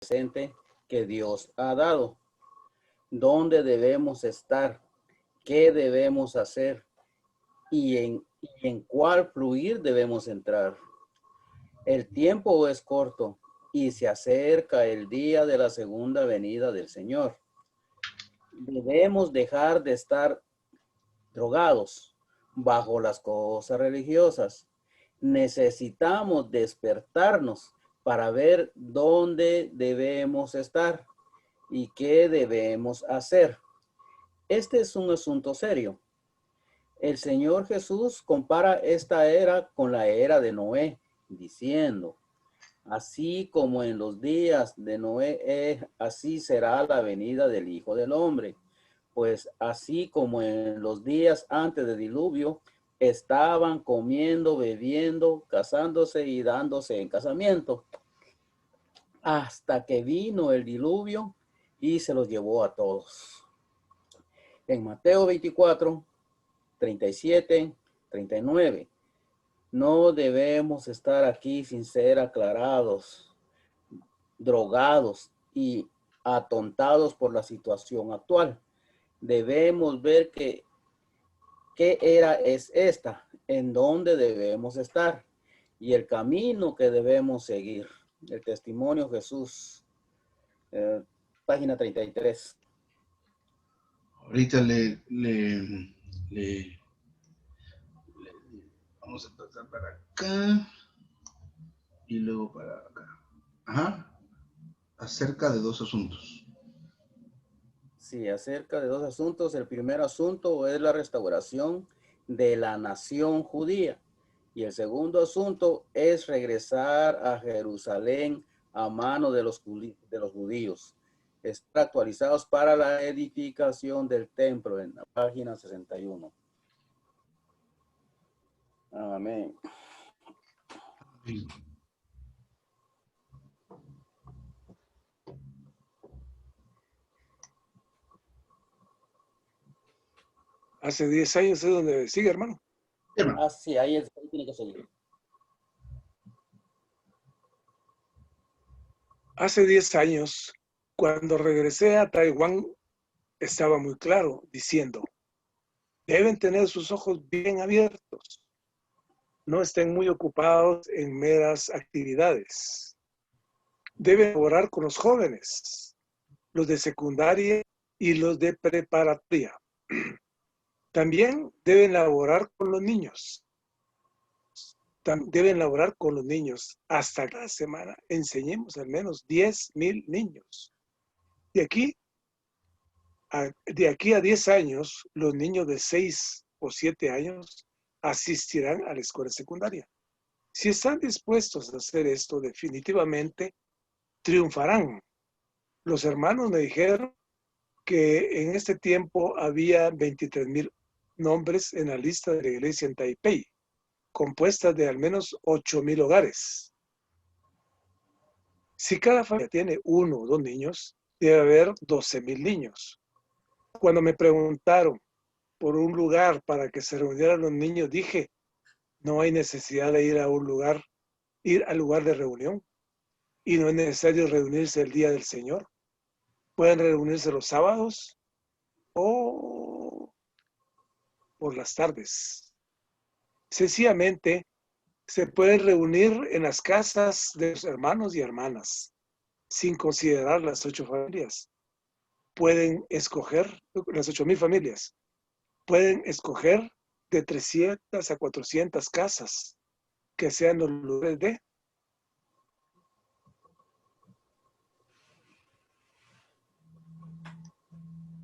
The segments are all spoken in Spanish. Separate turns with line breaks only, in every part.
presente que Dios ha dado. ¿Dónde debemos estar? ¿Qué debemos hacer? ¿Y en cuál fluir debemos entrar? El tiempo es corto y se acerca el día de la segunda venida del Señor. Debemos dejar de estar drogados bajo las cosas religiosas. Necesitamos despertarnos para ver dónde debemos estar y qué debemos hacer. Este es un asunto serio. El Señor Jesús compara esta era con la era de Noé, diciendo, así como en los días de Noé, así será la venida del Hijo del Hombre. Pues así como en los días antes del diluvio, estaban comiendo, bebiendo, casándose y dándose en casamiento, hasta que vino el diluvio y se los llevó a todos. En Mateo 24, 37, 39. No debemos estar aquí sin ser aclarados, drogados y atontados por la situación actual. Debemos ver qué era es esta, en dónde debemos estar y el camino que debemos seguir. El testimonio Jesús, página 33.
Ahorita vamos a pasar para acá y luego para acá. Ajá. Acerca de dos asuntos.
Sí, acerca de dos asuntos. El primer asunto es la restauración de la nación judía. Y el segundo asunto es regresar a Jerusalén a mano de los judíos. Están actualizados para la edificación del templo en la página 61. Amén.
Hace 10 años es donde sigue, hermano.
Sí, ahí tiene que seguir.
Hace 10 años, cuando regresé a Taiwán, estaba muy claro, diciendo, deben tener sus ojos bien abiertos. No estén muy ocupados en meras actividades. Deben orar con los jóvenes, los de secundaria y los de preparatoria. También deben laborar con los niños. Deben laborar con los niños. Hasta cada semana enseñemos al menos 10,000 niños. De aquí a 10 años, los niños de 6 o 7 años asistirán a la escuela secundaria. Si están dispuestos a hacer esto, definitivamente triunfarán. Los hermanos me dijeron que en este tiempo había 23,000 nombres en la lista de la iglesia en Taipei, compuesta de al menos 8,000 hogares. Si cada familia tiene 1 o 2 niños, debe haber 12,000 niños. Cuando me preguntaron por un lugar para que se reunieran los niños, dije, no hay necesidad de ir al lugar de reunión. Y no es necesario reunirse el día del Señor. Pueden reunirse los sábados o por las tardes. Sencillamente, se pueden reunir en las casas de los hermanos y hermanas, sin considerar las 8 familias. Pueden escoger, las 8,000 familias, pueden escoger de 300 a 400 casas que sean los lugares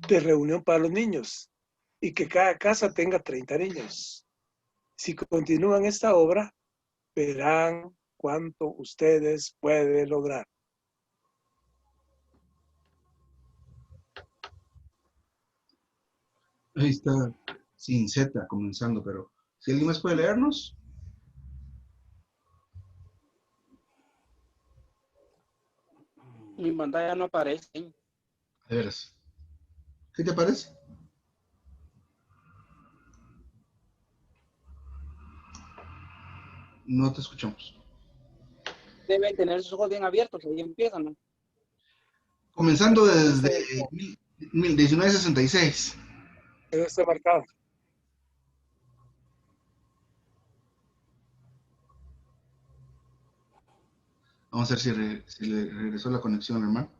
de reunión para los niños y que cada casa tenga 30 niños. Si continúan esta obra, verán cuánto ustedes pueden lograr.
Ahí está, sin Z comenzando, pero si alguien más puede leernos.
Mi pantalla no aparece.
De veras. ¿Qué te parece? No te escuchamos.
Deben tener sus ojos bien abiertos, ahí empiezan, ¿no?
Comenzando desde
Ese,
1966.
Eso está marcado.
Vamos a ver si le regresó la conexión, hermano.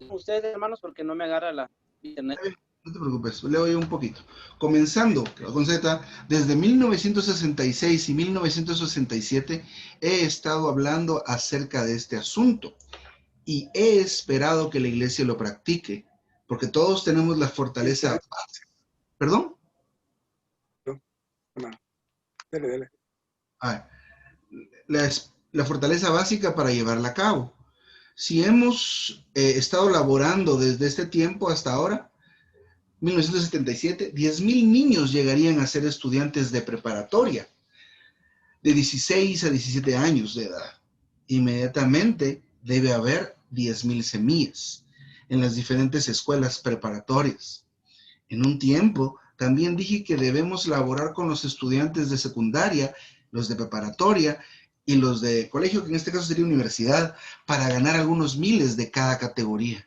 Ustedes, hermanos, porque no me agarra la internet.
No te preocupes, leo yo un poquito. Comenzando con Z, desde 1966 y 1967 he estado hablando acerca de este asunto y he esperado que la iglesia lo practique, porque todos tenemos la fortaleza. ¿Perdón?
No, dele, dele.
Ah, la fortaleza básica para llevarla a cabo. Si hemos estado laborando desde este tiempo hasta ahora, 1977, 10,000 niños llegarían a ser estudiantes de preparatoria, de 16 a 17 años de edad. Inmediatamente debe haber 10,000 semillas en las diferentes escuelas preparatorias. En un tiempo, también dije que debemos laborar con los estudiantes de secundaria, los de preparatoria y los de colegio, que en este caso sería universidad, para ganar algunos miles de cada categoría.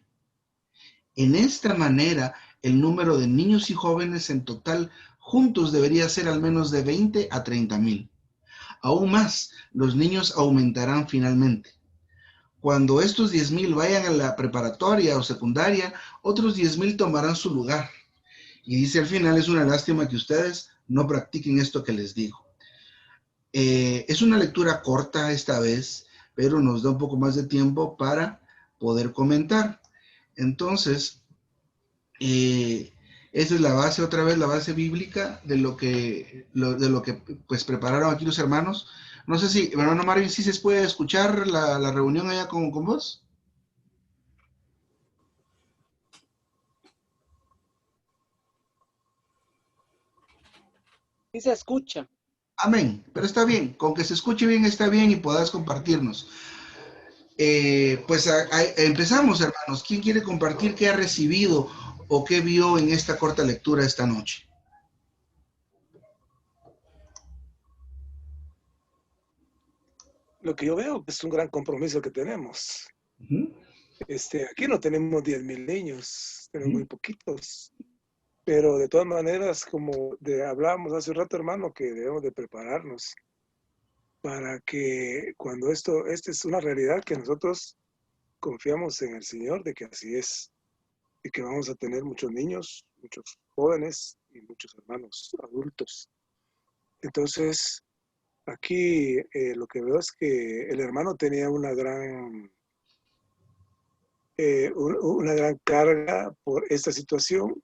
En esta manera, el número de niños y jóvenes en total juntos debería ser al menos de 20 a 30,000. Aún más, los niños aumentarán finalmente. Cuando estos 10,000 vayan a la preparatoria o secundaria, otros 10,000 tomarán su lugar. Y dice al final, es una lástima que ustedes no practiquen esto que les digo. Es una lectura corta esta vez, pero nos da un poco más de tiempo para poder comentar. Entonces, esa es la base, otra vez, la base bíblica de lo que pues prepararon aquí los hermanos. No sé si, hermano Marvin, si se puede escuchar la reunión allá con vos.
Sí se escucha.
Amén, pero está bien, con que se escuche bien está bien y puedas compartirnos. Pues empezamos, hermanos. ¿Quién quiere compartir qué ha recibido o qué vio en esta corta lectura esta noche?
Lo que yo veo es un gran compromiso que tenemos.
Uh-huh.
Aquí no tenemos 10,000 niños, tenemos muy
Uh-huh.
poquitos. Pero de todas maneras, como hablábamos hace un rato, hermano, que debemos de prepararnos para que cuando esta es una realidad que nosotros confiamos en el Señor de que así es y que vamos a tener muchos niños, muchos jóvenes y muchos hermanos adultos. Entonces, aquí lo que veo es que el hermano tenía una gran carga por esta situación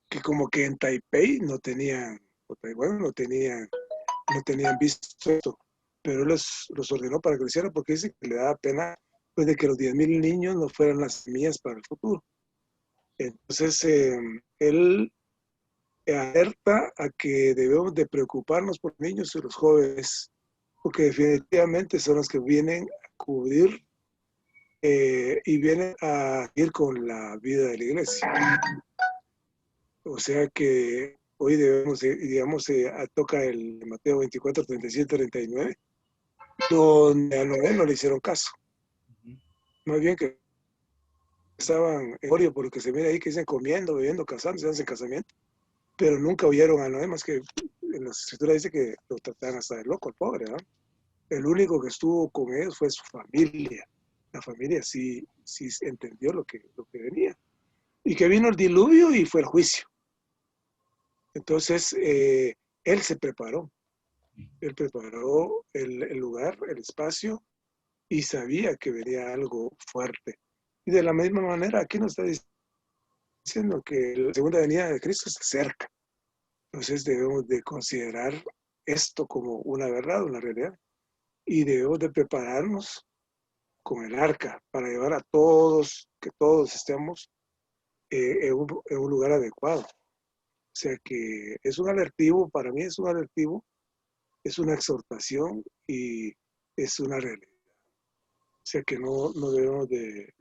que como que en Taipei no tenían, o Taiwán no tenían visto esto, pero él los ordenó para que lo hicieran porque dice que le daba pena pues, de que los 10,000 niños no fueran las semillas para el futuro. Entonces, él alerta a que debemos de preocuparnos por los niños y los jóvenes, porque definitivamente son los que vienen a cubrir y vienen a ir con la vida de la iglesia. O sea que hoy debemos, digamos, toca el Mateo 24, 37, 39, donde a Noé no le hicieron caso. Más bien que estaban en orio por lo que se mira ahí, que dicen comiendo, bebiendo, casándose, hacen casamiento, pero nunca oyeron a Noé, más que en las escrituras dice que lo trataban hasta de loco, el pobre, ¿no? El único que estuvo con ellos fue su familia. La familia sí entendió lo que venía. Y que vino el diluvio y fue el juicio. Entonces, él se preparó. Él preparó el lugar, el espacio, y sabía que venía algo fuerte. Y de la misma manera, aquí nos está diciendo que la segunda venida de Cristo se acerca. Entonces debemos de considerar esto como una verdad, una realidad. Y debemos de prepararnos con el arca para llevar a todos, que todos estemos en un lugar adecuado. O sea que es un alertivo, para mí es un alertivo, es una exhortación y es una realidad. O sea que no debemos de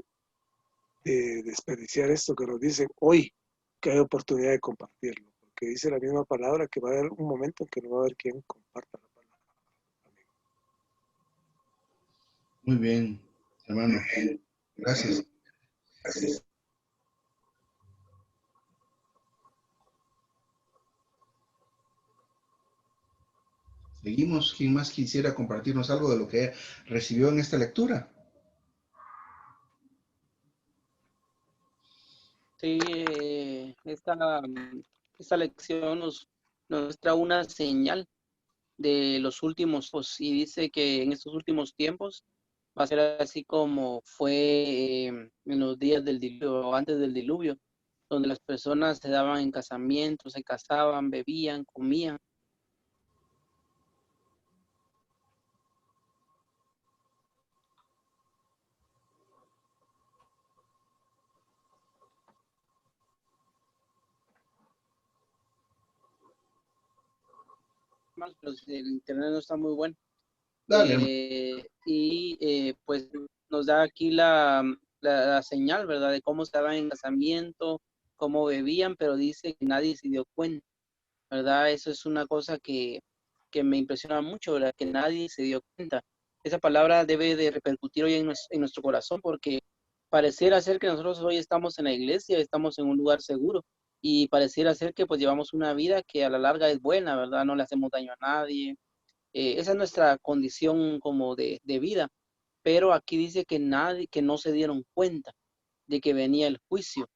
desperdiciar esto que nos dicen hoy, que hay oportunidad de compartirlo. Porque dice la misma palabra que va a haber un momento en que no va a haber quien comparta la palabra. Amén.
Muy bien, hermano. Gracias. Seguimos. ¿Quién más quisiera compartirnos algo de lo que recibió en esta lectura?
Sí, esta lección nos trae una señal de los últimos tiempos y dice que en estos últimos tiempos va a ser así como fue en los días del diluvio o antes del diluvio, donde las personas se daban en casamiento, se casaban, bebían, comían. Pero el internet no está muy bueno.
Dale, hermano.
Pues nos da aquí la señal, ¿verdad? De cómo estaban en casamiento, cómo bebían, pero dice que nadie se dio cuenta, ¿verdad? Eso es una cosa que me impresiona mucho, ¿verdad? Que nadie se dio cuenta. Esa palabra debe de repercutir hoy en nuestro corazón porque pareciera ser que nosotros hoy estamos en la iglesia, estamos en un lugar seguro y pareciera ser que pues llevamos una vida que a la larga es buena, ¿verdad? No le hacemos daño a nadie. Esa es nuestra condición como de vida, pero aquí dice que nadie, que no se dieron cuenta de que venía el juicio.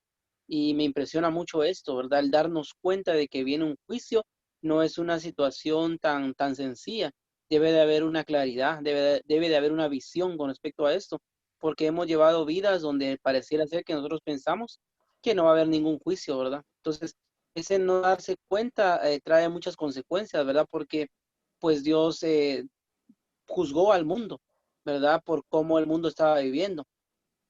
Y me impresiona mucho esto, ¿verdad? El darnos cuenta de que viene un juicio no es una situación tan sencilla. Debe de haber una claridad, debe de haber una visión con respecto a esto, porque hemos llevado vidas donde pareciera ser que nosotros pensamos que no va a haber ningún juicio, ¿verdad? Entonces, ese no darse cuenta trae muchas consecuencias, ¿verdad? Porque pues Dios juzgó al mundo, ¿verdad? Por cómo el mundo estaba viviendo.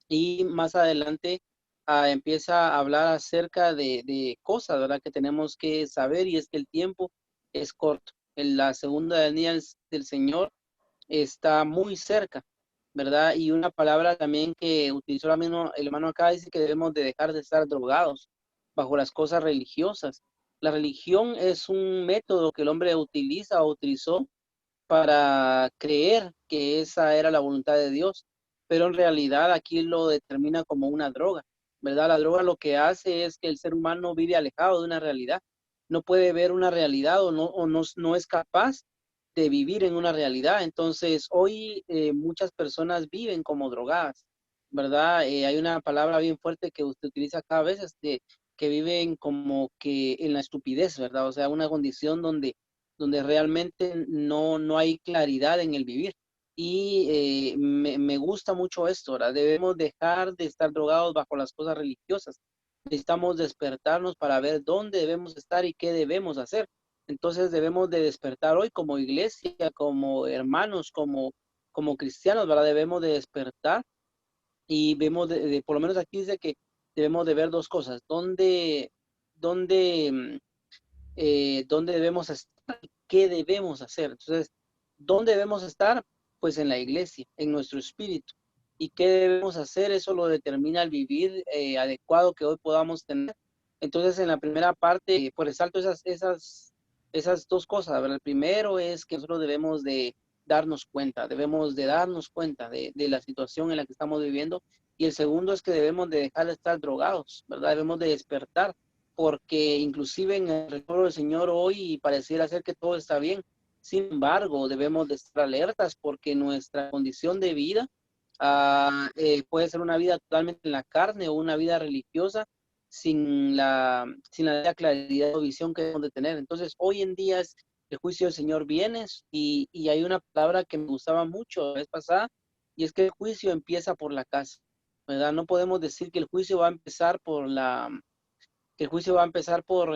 Y más adelante empieza a hablar acerca de cosas, ¿verdad? Que tenemos que saber y es que el tiempo es corto. En la segunda venida del Señor está muy cerca, ¿verdad? Y una palabra también que utilizó el hermano acá dice que debemos de dejar de estar drogados bajo las cosas religiosas. La religión es un método que el hombre utiliza o utilizó para creer que esa era la voluntad de Dios, pero en realidad aquí lo determina como una droga, ¿verdad? La droga lo que hace es que el ser humano vive alejado de una realidad, no puede ver una realidad o no es capaz de vivir en una realidad. Entonces, hoy muchas personas viven como drogadas, ¿verdad? Hay una palabra bien fuerte que usted utiliza cada vez, que viven como que en la estupidez, ¿verdad? O sea, una condición donde realmente no hay claridad en el vivir. Y me gusta mucho esto, ¿verdad? Debemos dejar de estar drogados bajo las cosas religiosas. Necesitamos despertarnos para ver dónde debemos estar y qué debemos hacer. Entonces debemos de despertar hoy como iglesia, como hermanos, como cristianos, ¿verdad? Debemos de despertar y vemos, por lo menos aquí dice que debemos de ver dos cosas. ¿Dónde dónde debemos estar, qué debemos hacer? Entonces, ¿dónde debemos estar? Pues en la iglesia, en nuestro espíritu. ¿Y qué debemos hacer? Eso lo determina el vivir adecuado que hoy podamos tener. Entonces, en la primera parte, por resalto esas dos cosas, ¿verdad? El primero es que nosotros debemos de darnos cuenta de la situación en la que estamos viviendo. Y el segundo es que debemos de dejar de estar drogados, ¿verdad? Debemos de despertar porque inclusive en el recuerdo del Señor hoy pareciera ser que todo está bien. Sin embargo, debemos de estar alertas porque nuestra condición de vida puede ser una vida totalmente en la carne o una vida religiosa sin la claridad o visión que debemos de tener. Entonces, hoy en día el juicio del Señor viene y hay una palabra que me gustaba mucho la vez pasada y es que el juicio empieza por la casa, ¿verdad? No podemos decir que el juicio va a empezar que el juicio va a empezar por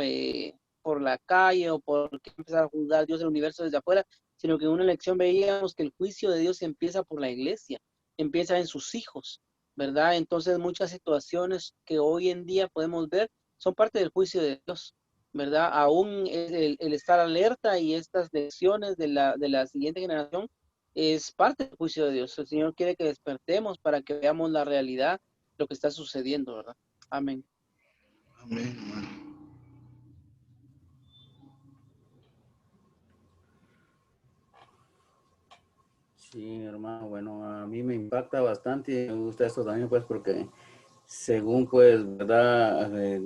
la calle o por empezar a juzgar Dios el universo desde afuera, sino que en una elección veíamos que el juicio de Dios empieza por la iglesia, empieza en sus hijos, ¿verdad? Entonces muchas situaciones que hoy en día podemos ver son parte del juicio de Dios, ¿verdad? Aún el estar alerta y estas lecciones de la siguiente generación es parte del juicio de Dios. El Señor quiere que despertemos para que veamos la realidad, lo que está sucediendo, ¿verdad? Amén.
Amén, hermano.
Sí, hermano, bueno, a mí me impacta bastante y me gusta esto también, pues, porque según, pues, ¿verdad?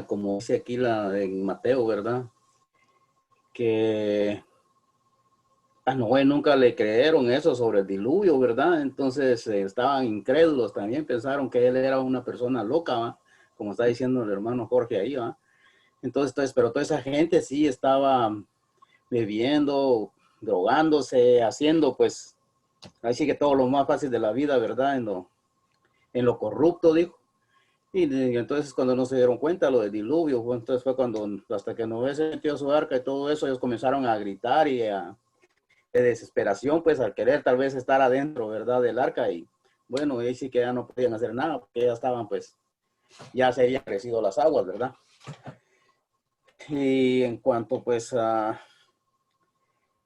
Como dice aquí en Mateo, ¿verdad? Que a Noé nunca le creyeron eso sobre el diluvio, ¿verdad? Entonces estaban incrédulos, también pensaron que él era una persona loca, ¿va? Como está diciendo el hermano Jorge ahí, ¿va? Entonces, pero toda esa gente sí estaba bebiendo, drogándose, haciendo, pues, así que todo lo más fácil de la vida, ¿verdad? En lo corrupto, dijo. Y entonces cuando no se dieron cuenta lo del diluvio, pues, entonces fue cuando, hasta que Noé se metió a su arca y todo eso, ellos comenzaron a gritar y de desesperación, pues al querer tal vez estar adentro, ¿verdad? Del arca y bueno, ahí sí que ya no podían hacer nada porque ya estaban, pues, ya se habían crecido las aguas, ¿verdad? Y en cuanto, pues,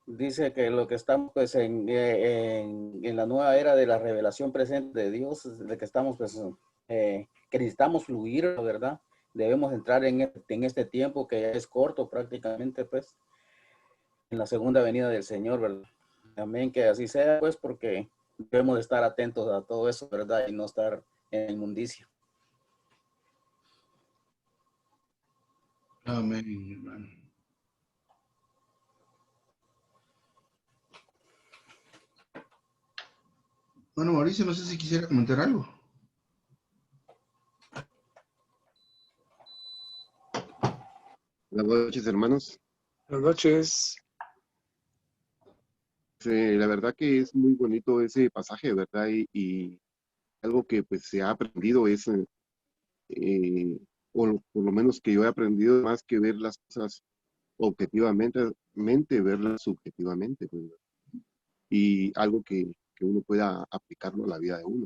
dice que lo que estamos, pues, en la nueva era de la revelación presente de Dios, de que estamos, pues, que necesitamos fluir, ¿verdad? Debemos entrar en este tiempo que ya es corto prácticamente, pues, en la segunda venida del Señor, ¿verdad? Amén, que así sea, pues, porque debemos estar atentos a todo eso, ¿verdad? Y no estar en inmundicia.
Amén, hermano. Bueno, Mauricio, no sé si quisiera comentar algo.
Buenas noches, hermanos.
Buenas noches.
La verdad que es muy bonito ese pasaje, ¿verdad? Y algo que pues se ha aprendido es, por lo menos que yo he aprendido, más que ver las cosas objetivamente, verlas subjetivamente, pues, ¿verdad? Y algo que uno pueda aplicarlo a la vida de uno.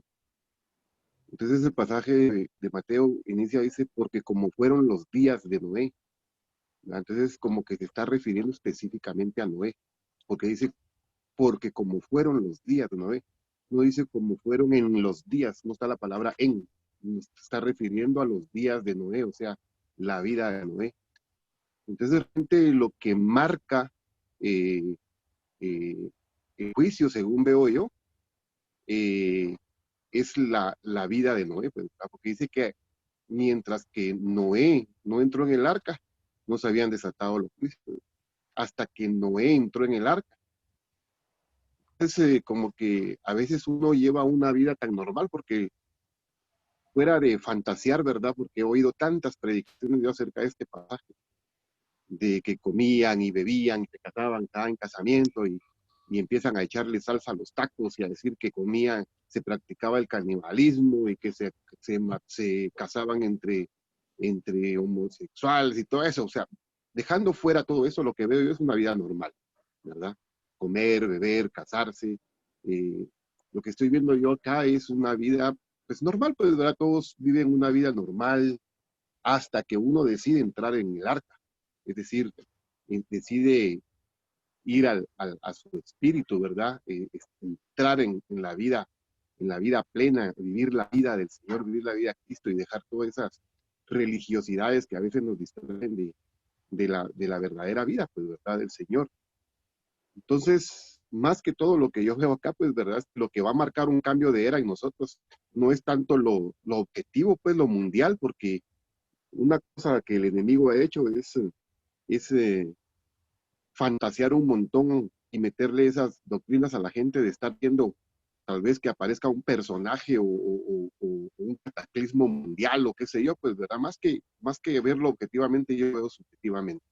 Entonces el pasaje de Mateo inicia, dice, porque como fueron los días de Noé, ¿verdad? Entonces como que se está refiriendo específicamente a Noé, porque dice porque como fueron los días de Noé, no dice como fueron en los días, no está la palabra en, está refiriendo a los días de Noé, o sea, la vida de Noé. Entonces, realmente lo que marca eh, eh, el juicio, según veo yo, eh, es la vida de Noé, pues, porque dice que mientras que Noé no entró en el arca, no se habían desatado los juicios, hasta que Noé entró en el arca. Es como que a veces uno lleva una vida tan normal porque fuera de fantasear, ¿verdad? Porque he oído tantas predicciones yo acerca de este pasaje, de que comían y bebían y se casaban, estaban en casamiento y empiezan a echarle salsa a los tacos y a decir que comían, se practicaba el canibalismo y que se casaban entre homosexuales y todo eso. O sea, dejando fuera todo eso, lo que veo yo es una vida normal, ¿verdad? Comer, beber, casarse. Eh, lo que estoy viendo yo acá es una vida, pues normal, pues, ¿verdad? Todos viven una vida normal hasta que uno decide entrar en el arca. Es decir, decide ir a su espíritu, ¿verdad? Entrar en la vida plena, vivir la vida del Señor, vivir la vida de Cristo y dejar todas esas religiosidades que a veces nos distraen de la verdadera vida, pues, ¿verdad? Del Señor. Entonces, más que todo lo que yo veo acá, pues, ¿verdad? Lo que va a marcar un cambio de era en nosotros no es tanto lo objetivo, pues, lo mundial, porque una cosa que el enemigo ha hecho es fantasear un montón y meterle esas doctrinas a la gente de estar viendo tal vez que aparezca un personaje o un cataclismo mundial o qué sé yo, pues, ¿verdad? Más que verlo objetivamente, yo veo subjetivamente.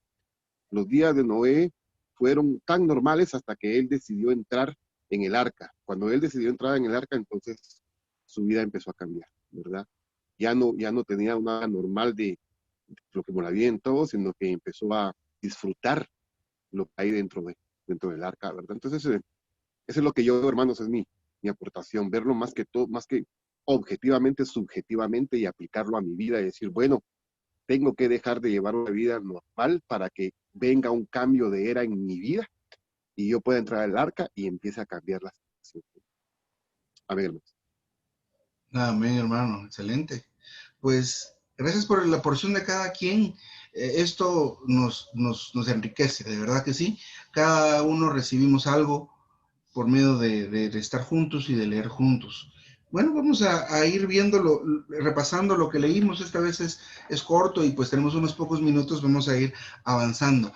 Los días de Noé fueron tan normales hasta que él decidió entrar en el arca. Cuando él decidió entrar en el arca, entonces su vida empezó a cambiar, ¿verdad? Ya no tenía una normal de lo que moravía en todo, sino que empezó a disfrutar lo que hay dentro del arca, ¿verdad? Entonces, eso es lo que yo, hermanos, es mi aportación, verlo más que todo, más que objetivamente, subjetivamente y aplicarlo a mi vida y decir, bueno, tengo que dejar de llevar una vida normal para que venga un cambio de era en mi vida y yo pueda entrar al arca y empiece a cambiar la situación. A ver, hermanos.
Amén, hermano, excelente. Pues gracias por la porción de cada quien. Esto nos enriquece, de verdad que sí. Cada uno recibimos algo por medio de estar juntos y de leer juntos. Bueno, vamos a ir viéndolo, repasando lo que leímos. Esta vez es corto y pues tenemos unos pocos minutos, vamos a ir avanzando.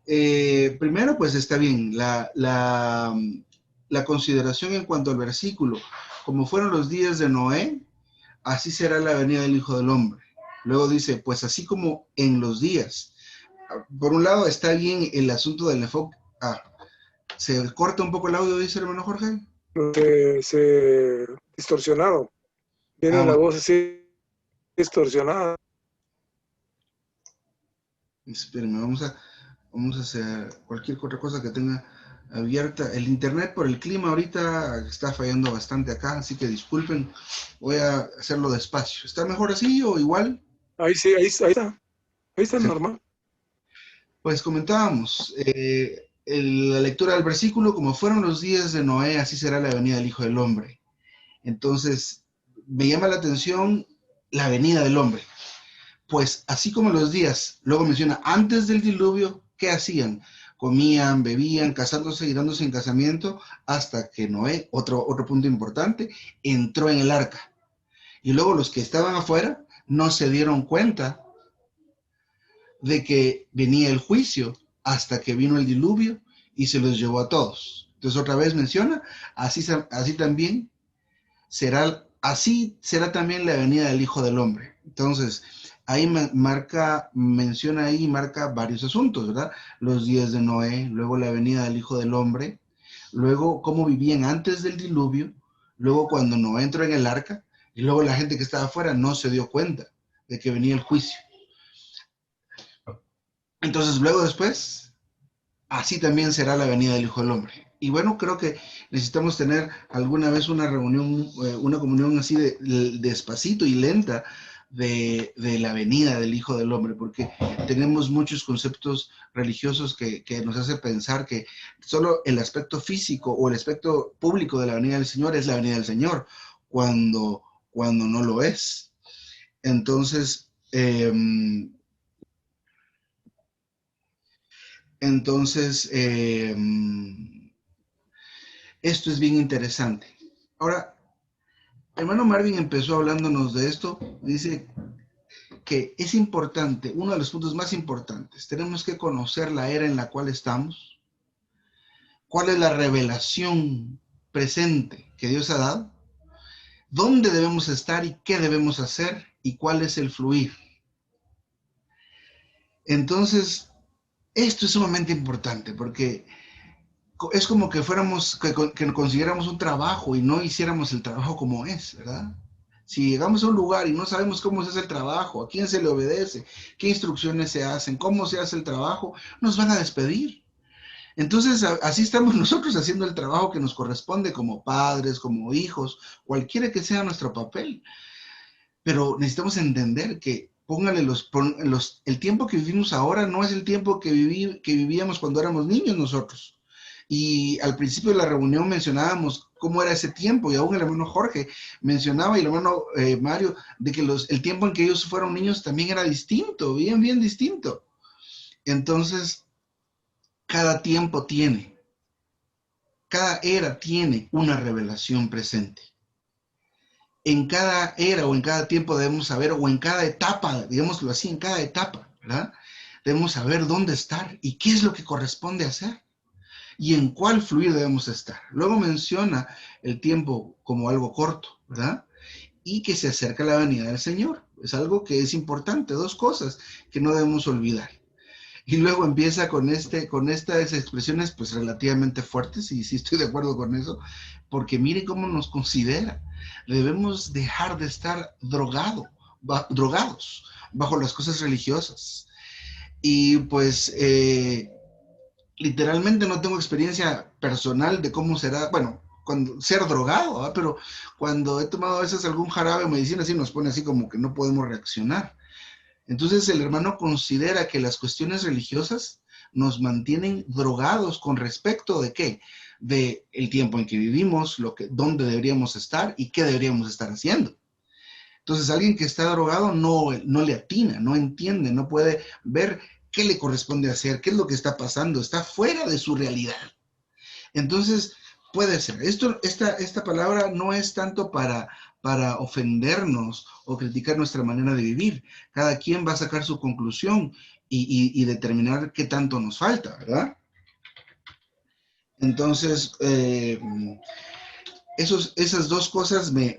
Primero, pues está bien, la consideración en cuanto al versículo. Como fueron los días de Noé, así será la venida del Hijo del Hombre. Luego dice, pues así como en los días. Por un lado está bien el asunto del enfoque. Se corta un poco el audio, dice el hermano Jorge.
Se distorsionado. Viene la voz así distorsionada.
Espérenme, vamos a hacer cualquier otra cosa que tenga abierta. El internet por el clima ahorita está fallando bastante acá, así que disculpen, voy a hacerlo despacio. ¿Está mejor así o igual?
Ahí sí, ahí está. Ahí está normal.
Pues comentábamos, la lectura del versículo, como fueron los días de Noé, así será la venida del Hijo del Hombre. Entonces, me llama la atención la venida del hombre. Pues así como los días, luego menciona, antes del diluvio, ¿qué hacían? Comían, bebían, casándose y dándose en casamiento, hasta que Noé, otro punto importante, entró en el arca. Y luego los que estaban afuera no se dieron cuenta de que venía el juicio hasta que vino el diluvio y se los llevó a todos. Entonces otra vez menciona, así también será, así será también la venida del Hijo del Hombre. Entonces, ahí menciona ahí y marca varios asuntos, ¿verdad? Los días de Noé, luego la venida del Hijo del Hombre, luego cómo vivían antes del diluvio, luego cuando Noé entró en el arca, y luego la gente que estaba afuera no se dio cuenta de que venía el juicio. Entonces, luego después, así también será la venida del Hijo del Hombre. Y bueno, creo que necesitamos tener alguna vez una reunión, una comunión así despacito y lenta de la venida del Hijo del Hombre, porque tenemos muchos conceptos religiosos que nos hace pensar que solo el aspecto físico o el aspecto público de la venida del Señor es la venida del Señor, cuando no lo es. Entonces, esto es bien interesante. Ahora, hermano Marvin empezó hablándonos de esto. Dice que es importante, uno de los puntos más importantes, tenemos que conocer la era en la cual estamos. ¿Cuál es la revelación presente que Dios ha dado? ¿Dónde debemos estar y qué debemos hacer? ¿Y cuál es el fluir? Entonces, esto es sumamente importante porque es como que que consiguiéramos un trabajo y no hiciéramos el trabajo como es, ¿verdad? Si llegamos a un lugar y no sabemos cómo se hace el trabajo, a quién se le obedece, qué instrucciones se hacen, cómo se hace el trabajo, nos van a despedir. Entonces, así estamos nosotros haciendo el trabajo que nos corresponde como padres, como hijos, cualquiera que sea nuestro papel. Pero necesitamos entender que el tiempo que vivimos ahora no es el tiempo que vivíamos cuando éramos niños nosotros. Y al principio de la reunión mencionábamos cómo era ese tiempo, y aún el hermano Jorge mencionaba, y el hermano Mario, de que el tiempo en que ellos fueron niños también era distinto, bien distinto. Entonces, cada era tiene una revelación presente. En cada era o en cada tiempo debemos saber, o en cada etapa, digámoslo así, en cada etapa, ¿verdad? Debemos saber dónde estar y qué es lo que corresponde hacer y en cuál fluir debemos estar. Luego menciona el tiempo como algo corto, ¿verdad? Y que se acerca la venida del Señor. Es algo que es importante, dos cosas que no debemos olvidar. Y luego empieza con estas expresiones pues relativamente fuertes, y sí estoy de acuerdo con eso, porque mire cómo nos considera. Debemos dejar de estar drogados bajo las cosas religiosas. Y pues literalmente no tengo experiencia personal de cómo será, bueno, ser drogado, ¿verdad? Pero cuando he tomado a veces algún jarabe o medicina, así nos pone así como que no podemos reaccionar. Entonces el hermano considera que las cuestiones religiosas nos mantienen drogados con respecto de qué, de el tiempo en que vivimos, dónde deberíamos estar y qué deberíamos estar haciendo. Entonces alguien que está drogado no le atina, no entiende, no puede ver qué le corresponde hacer, qué es lo que está pasando, está fuera de su realidad. Entonces Puede ser. Esta palabra no es tanto para ofendernos o criticar nuestra manera de vivir. Cada quien va a sacar su conclusión y determinar qué tanto nos falta, ¿verdad? Entonces, esas dos cosas me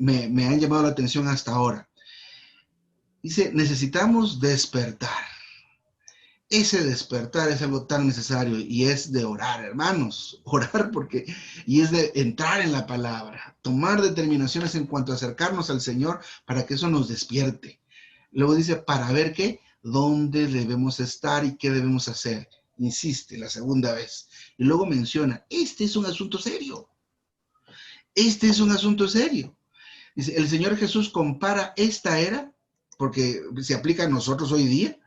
han llamado la atención hasta ahora. Dice, necesitamos despertar. Ese despertar es algo tan necesario y es de orar, hermanos, orar y es de entrar en la palabra, tomar determinaciones en cuanto a acercarnos al Señor para que eso nos despierte. Luego dice, para ver qué, dónde debemos estar y qué debemos hacer. Insiste la segunda vez. Y luego menciona, este es un asunto serio. Este es un asunto serio. Dice, el Señor Jesús compara esta era, porque se aplica a nosotros hoy día,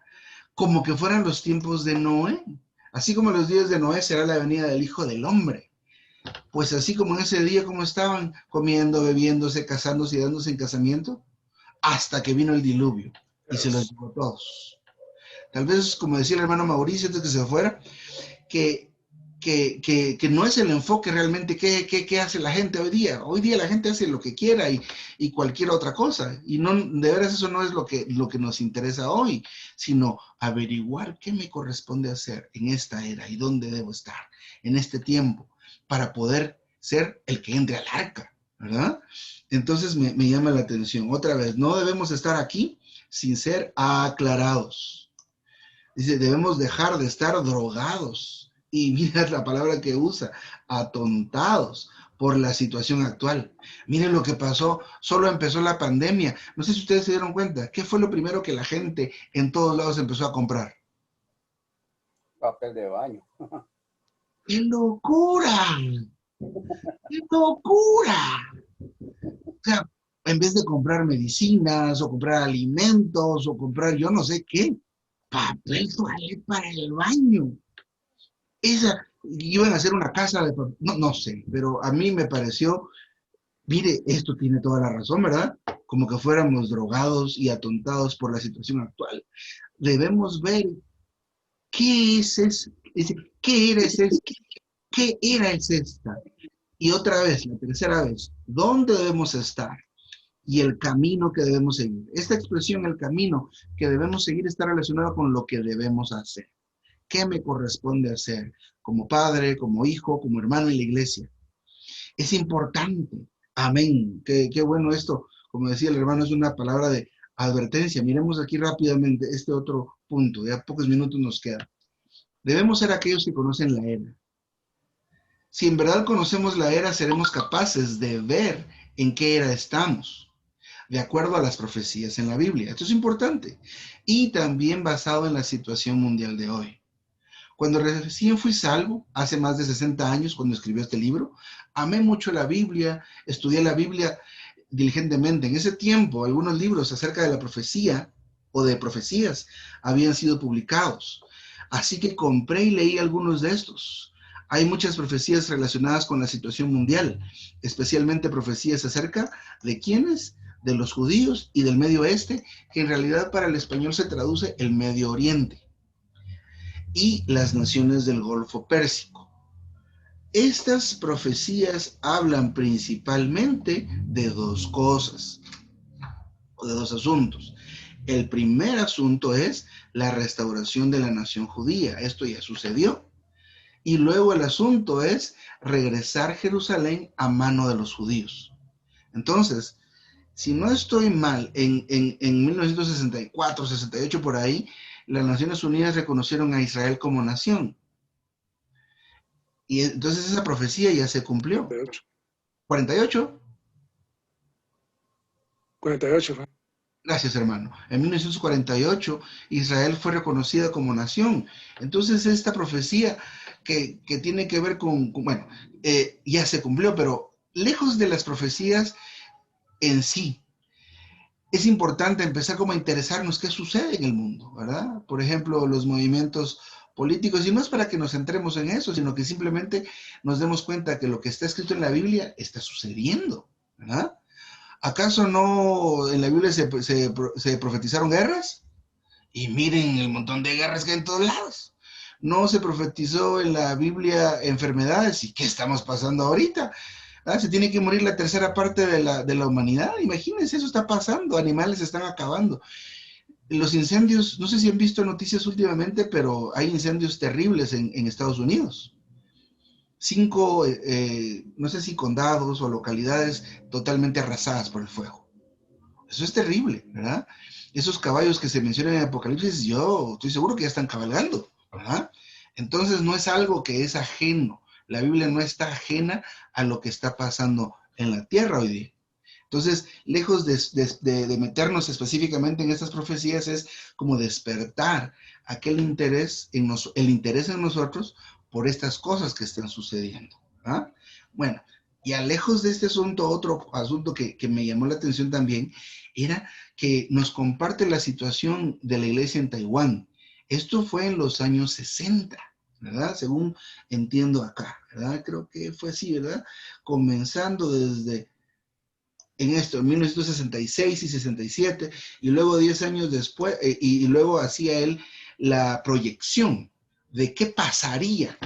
como que fueran los tiempos de Noé. Así como los días de Noé será la venida del Hijo del Hombre. Pues así como en ese día, como estaban comiendo, bebiéndose, casándose y dándose en casamiento, hasta que vino el diluvio y se los llevó a todos. Tal vez, como decía el hermano Mauricio antes que se fuera, que no es el enfoque realmente qué hace la gente hoy día. Hoy día la gente hace lo que quiera y cualquier otra cosa. Y no, de veras eso no es lo que nos interesa hoy, sino averiguar qué me corresponde hacer en esta era y dónde debo estar en este tiempo para poder ser el que entre al arca, ¿verdad? Entonces me llama la atención. Otra vez, no debemos estar aquí sin ser aclarados. Dice, debemos dejar de estar drogados. Y mira la palabra que usa, atontados por la situación actual. Miren lo que pasó, solo empezó la pandemia. No sé si ustedes se dieron cuenta, ¿qué fue lo primero que la gente en todos lados empezó a comprar?
Papel de baño.
¡Qué locura! ¡Qué locura! O sea, en vez de comprar medicinas o comprar alimentos o comprar yo no sé qué, papel toalé para el baño. Iban a hacer una casa de papel, no sé, pero a mí me pareció, mire, esto tiene toda la razón, ¿verdad? Como que fuéramos drogados y atontados por la situación actual. Debemos ver qué es eso, qué era esta. Y otra vez, la tercera vez, ¿dónde debemos estar? Y el camino que debemos seguir. Esta expresión, el camino que debemos seguir, está relacionado con lo que debemos hacer. ¿Qué me corresponde hacer como padre, como hijo, como hermano en la iglesia? Es importante. Amén. Qué bueno esto. Como decía el hermano, es una palabra de advertencia. Miremos aquí rápidamente este otro punto. Ya pocos minutos nos quedan. Debemos ser aquellos que conocen la era. Si en verdad conocemos la era, seremos capaces de ver en qué era estamos, de acuerdo a las profecías en la Biblia. Esto es importante. Y también basado en la situación mundial de hoy. Cuando recién fui salvo, hace más de 60 años, cuando escribió este libro, amé mucho la Biblia, estudié la Biblia diligentemente. En ese tiempo, algunos libros acerca de la profecía o de profecías habían sido publicados. Así que compré y leí algunos de estos. Hay muchas profecías relacionadas con la situación mundial, especialmente profecías acerca de quiénes, de los judíos y del Medio Oeste, que en realidad para el español se traduce el Medio Oriente, y las naciones del Golfo Pérsico. Estas profecías hablan principalmente de dos cosas, o de dos asuntos. El primer asunto es la restauración de la nación judía. Esto ya sucedió. Y luego el asunto es regresar Jerusalén a mano de los judíos. Entonces, si no estoy mal, en 1964, 68 por ahí, las Naciones Unidas reconocieron a Israel como nación. Y entonces esa profecía ya se cumplió. 48.
48 fue.
Gracias, hermano. En 1948, Israel fue reconocida como nación. Entonces esta profecía que tiene que ver bueno, ya se cumplió, pero lejos de las profecías en sí, es importante empezar como a interesarnos qué sucede en el mundo, ¿verdad? Por ejemplo, los movimientos políticos, y no es para que nos centremos en eso, sino que simplemente nos demos cuenta que lo que está escrito en la Biblia está sucediendo, ¿verdad? ¿Acaso no en la Biblia se profetizaron guerras? Y miren el montón de guerras que hay en todos lados. no se profetizó en la Biblia enfermedades. ¿Y qué estamos pasando ahorita? Se tiene que morir la tercera parte de la humanidad. Imagínense, eso está pasando. Animales se están acabando. Los incendios, no sé si han visto noticias últimamente, pero hay incendios terribles en Estados Unidos. 5, no sé si condados o localidades totalmente arrasadas por el fuego. Eso es terrible, ¿verdad? Esos caballos que se mencionan en Apocalipsis, yo estoy seguro que ya están cabalgando, ¿verdad? Entonces no es algo que es ajeno. La Biblia no está ajena a lo que está pasando en la tierra hoy día. Entonces, lejos de meternos específicamente en estas profecías, es como despertar aquel interés el interés en nosotros por estas cosas que están sucediendo. ¿Ah? Bueno, y a lejos de este asunto, otro asunto que me llamó la atención también, era que nos comparte la situación de la iglesia en Taiwán. Esto fue en los años 60, ¿verdad? Según entiendo acá, ¿verdad? Creo que fue así, ¿verdad? Comenzando desde en esto, en 1966 y 67, y luego 10 años después, y luego hacía él la proyección de qué pasaría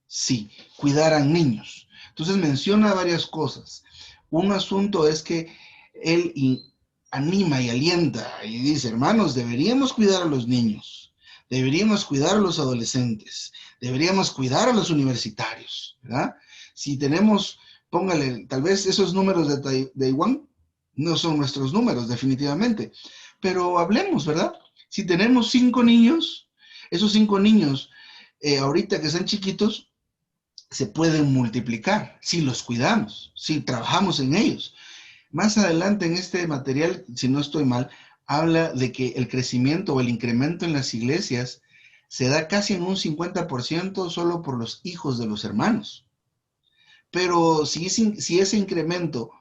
si cuidaran niños. Entonces menciona varias cosas. Un asunto es que él anima y alienta y dice, hermanos, deberíamos cuidar a los niños, deberíamos cuidar a los adolescentes, deberíamos cuidar a los universitarios, ¿verdad? Si tenemos, póngale, tal vez esos números de Taiwán no son nuestros números, definitivamente, pero hablemos, ¿verdad? Si tenemos 5 niños, esos 5 niños, ahorita que están chiquitos, se pueden multiplicar si los cuidamos, si trabajamos en ellos. Más adelante en este material, si no estoy mal, habla de que el crecimiento o el incremento en las iglesias se da casi en un 50% solo por los hijos de los hermanos. Pero si ese incremento,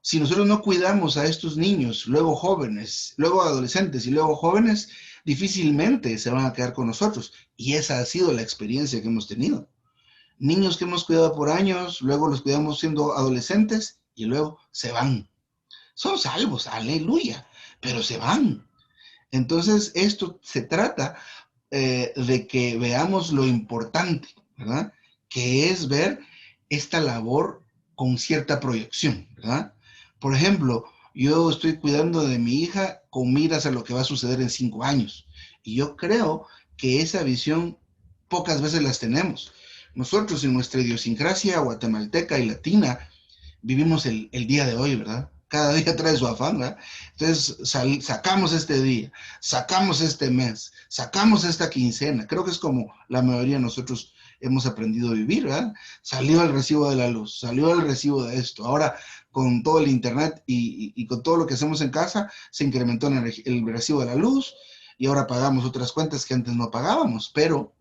si nosotros no cuidamos a estos niños, luego jóvenes, luego adolescentes y luego jóvenes, difícilmente se van a quedar con nosotros. Y esa ha sido la experiencia que hemos tenido. Niños que hemos cuidado por años, luego los cuidamos siendo adolescentes y luego se van. Son salvos, aleluya, pero se van. Entonces, esto se trata de que veamos lo importante, ¿verdad? Que es ver esta labor con cierta proyección, ¿verdad? Por ejemplo, yo estoy cuidando de mi hija con miras a lo que va a suceder en 5 años. Y yo creo que esa visión pocas veces las tenemos. Nosotros en nuestra idiosincrasia guatemalteca y latina vivimos el día de hoy, ¿verdad? Cada día trae su afán, ¿verdad? Entonces sacamos este día, sacamos este mes, sacamos esta quincena. Creo que es como la mayoría de nosotros hemos aprendido a vivir, ¿verdad? Salió el recibo de la luz, salió el recibo de esto. Ahora, con todo el internet y con todo lo que hacemos en casa, se incrementó el recibo de la luz y ahora pagamos otras cuentas que antes no pagábamos. Pero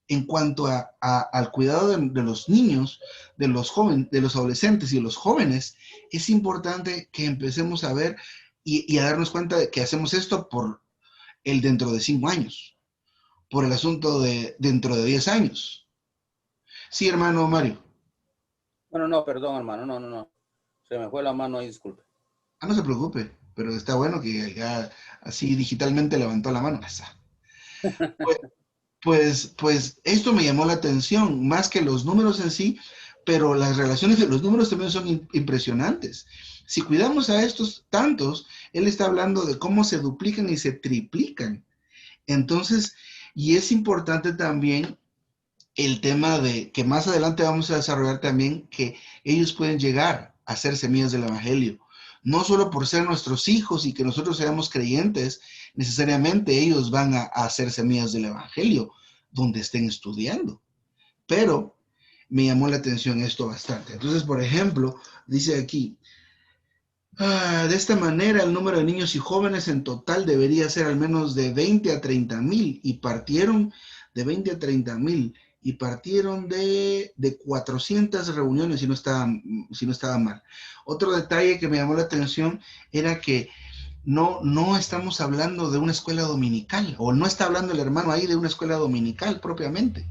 en cuanto al cuidado de los niños, de los jóvenes, de los adolescentes y los jóvenes, es importante que empecemos a ver y a darnos cuenta de que hacemos esto por el dentro de 5 años, por el asunto de dentro de 10 años. Sí, hermano Mario.
Bueno, no, perdón, hermano, no. Se me fue la mano ahí, disculpe.
No se preocupe, pero está bueno que ya así digitalmente levantó la mano. Pues esto me llamó la atención, más que los números en sí, pero las relaciones de los números también son impresionantes. Si cuidamos a estos tantos, él está hablando de cómo se duplican y se triplican. Entonces, y es importante también el tema de que más adelante vamos a desarrollar también, que ellos pueden llegar a ser semillas del evangelio. No solo por ser nuestros hijos y que nosotros seamos creyentes, necesariamente ellos van a ser semillas del evangelio donde estén estudiando. Pero me llamó la atención esto bastante. Entonces, por ejemplo, dice aquí, de esta manera el número de niños y jóvenes en total debería ser al menos de 20 a 30 mil y partieron de 20 a 30 mil y partieron de 400 reuniones si no estaba mal. Otro detalle que me llamó la atención era que no estamos hablando de una escuela dominical, o no está hablando el hermano ahí de una escuela dominical propiamente,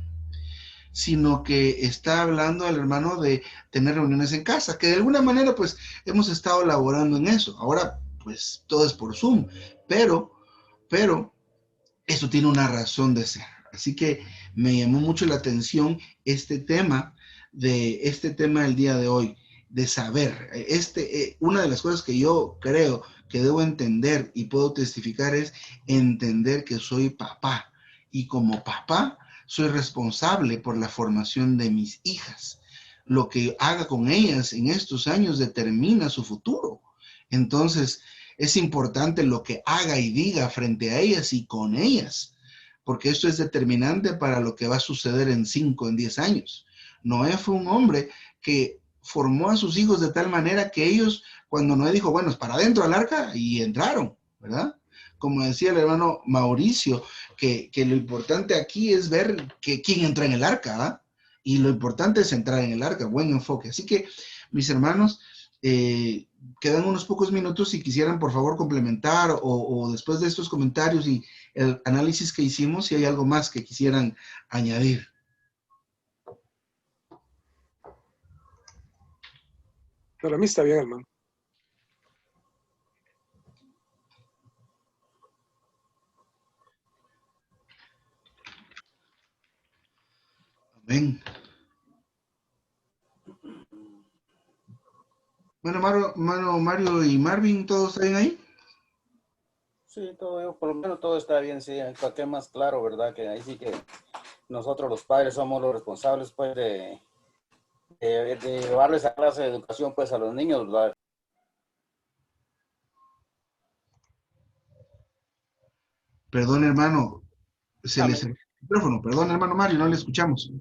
sino que está hablando el hermano de tener reuniones en casa, que de alguna manera pues hemos estado elaborando en eso. Ahora pues todo es por Zoom, pero esto tiene una razón de ser. Así que me llamó mucho la atención este tema del día de hoy, de saber. Una de las cosas que yo creo que debo entender y puedo testificar es entender que soy papá. Y como papá, soy responsable por la formación de mis hijas. Lo que haga con ellas en estos años determina su futuro. Entonces, es importante lo que haga y diga frente a ellas y con ellas, porque esto es determinante para lo que va a suceder en 5, en 10 años. Noé fue un hombre que formó a sus hijos de tal manera que ellos, cuando Noé dijo, bueno, es para adentro al arca, y entraron, ¿verdad? Como decía el hermano Mauricio, que lo importante aquí es ver quién entra en el arca, ¿eh? Y lo importante es entrar en el arca, buen enfoque. Así que, mis hermanos, quedan unos pocos minutos si quisieran por favor complementar o después de estos comentarios y el análisis que hicimos, si hay algo más que quisieran añadir.
Para mí está bien, hermano.
Amén. Bueno, Mario y Marvin, ¿todos están ahí?
Sí, todo, por lo menos todo está bien, sí. ¿Para qué más claro, verdad? Que ahí sí que nosotros los padres somos los responsables, pues, de llevarles a clase de educación, pues, a los niños, ¿verdad?
Perdón, hermano, se les
Amén.
el micrófono. Perdón, hermano Mario, no le escuchamos.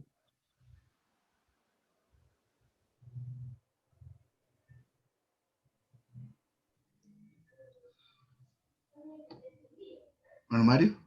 Hermano Mario.